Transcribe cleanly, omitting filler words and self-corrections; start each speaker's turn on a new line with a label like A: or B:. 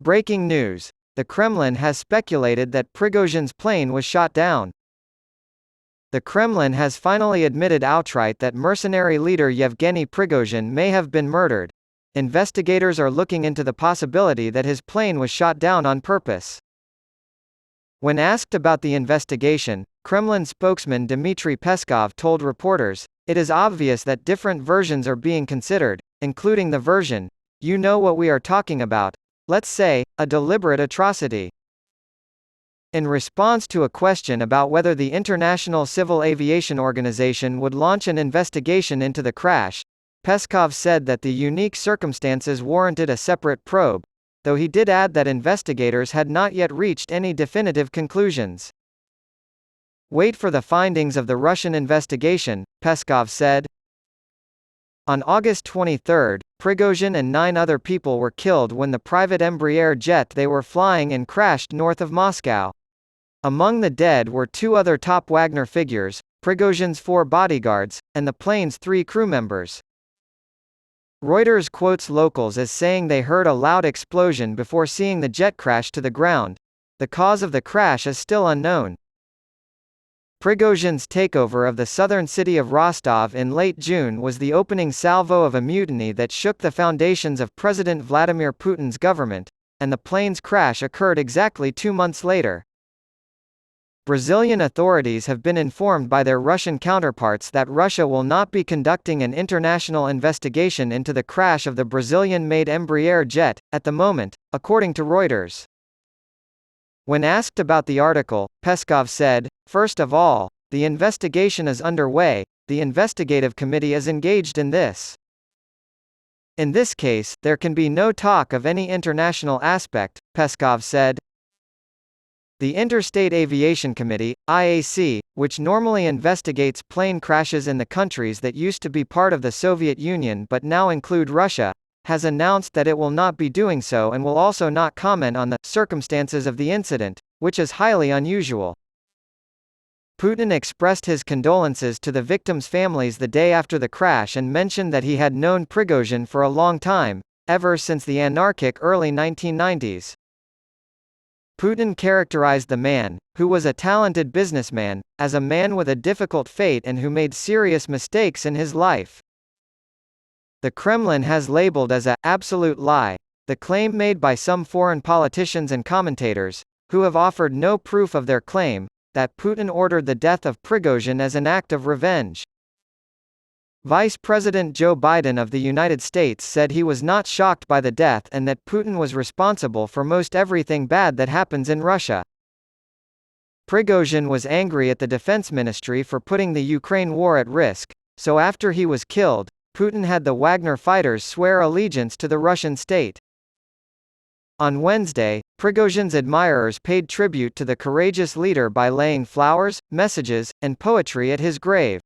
A: Breaking news. The Kremlin has speculated that Prigozhin's plane was shot down. The Kremlin has finally admitted outright that mercenary leader Yevgeny Prigozhin may have been murdered. Investigators are looking into the possibility that his plane was shot down on purpose. When asked about the investigation, Kremlin spokesman Dmitry Peskov told reporters, "It is obvious that different versions are being considered, including the version, you know what we are talking about, let's say, a deliberate atrocity." In response to a question about whether the International Civil Aviation Organization would launch an investigation into the crash, Peskov said that the unique circumstances warranted a separate probe, though he did add that investigators had not yet reached any definitive conclusions. "Wait for the findings of the Russian investigation," Peskov said. On August 23, Prigozhin and 9 other people were killed when the private Embraer jet they were flying in crashed north of Moscow. Among the dead were 2 other top Wagner figures, Prigozhin's 4 bodyguards, and the plane's 3 crew members. Reuters quotes locals as saying they heard a loud explosion before seeing the jet crash to the ground. The cause of the crash is still unknown. Prigozhin's takeover of the southern city of Rostov in late June was the opening salvo of a mutiny that shook the foundations of President Vladimir Putin's government, and the plane's crash occurred exactly 2 months later. Brazilian authorities have been informed by their Russian counterparts that Russia will not be conducting an international investigation into the crash of the Brazilian-made Embraer jet, at the moment, according to Reuters. When asked about the article, Peskov said, "First of all, the investigation is underway, the investigative committee is engaged in this. In this case, there can be no talk of any international aspect," Peskov said. The Interstate Aviation Committee, IAC, which normally investigates plane crashes in the countries that used to be part of the Soviet Union but now include Russia, has announced that it will not be doing so and will also not comment on the circumstances of the incident, which is highly unusual. Putin expressed his condolences to the victims' families the day after the crash and mentioned that he had known Prigozhin for a long time, ever since the anarchic early 1990s. Putin characterized the man, who was a talented businessman, as a man with a difficult fate and who made serious mistakes in his life. The Kremlin has labeled as a absolute lie the claim made by some foreign politicians and commentators, who have offered no proof of their claim, that Putin ordered the death of Prigozhin as an act of revenge. Vice President Joe Biden of the United States said he was not shocked by the death and that Putin was responsible for most everything bad that happens in Russia. Prigozhin was angry at the defense ministry for putting the Ukraine war at risk, so after he was killed, Putin had the Wagner fighters swear allegiance to the Russian state. On Wednesday, Prigozhin's admirers paid tribute to the courageous leader by laying flowers, messages, and poetry at his grave.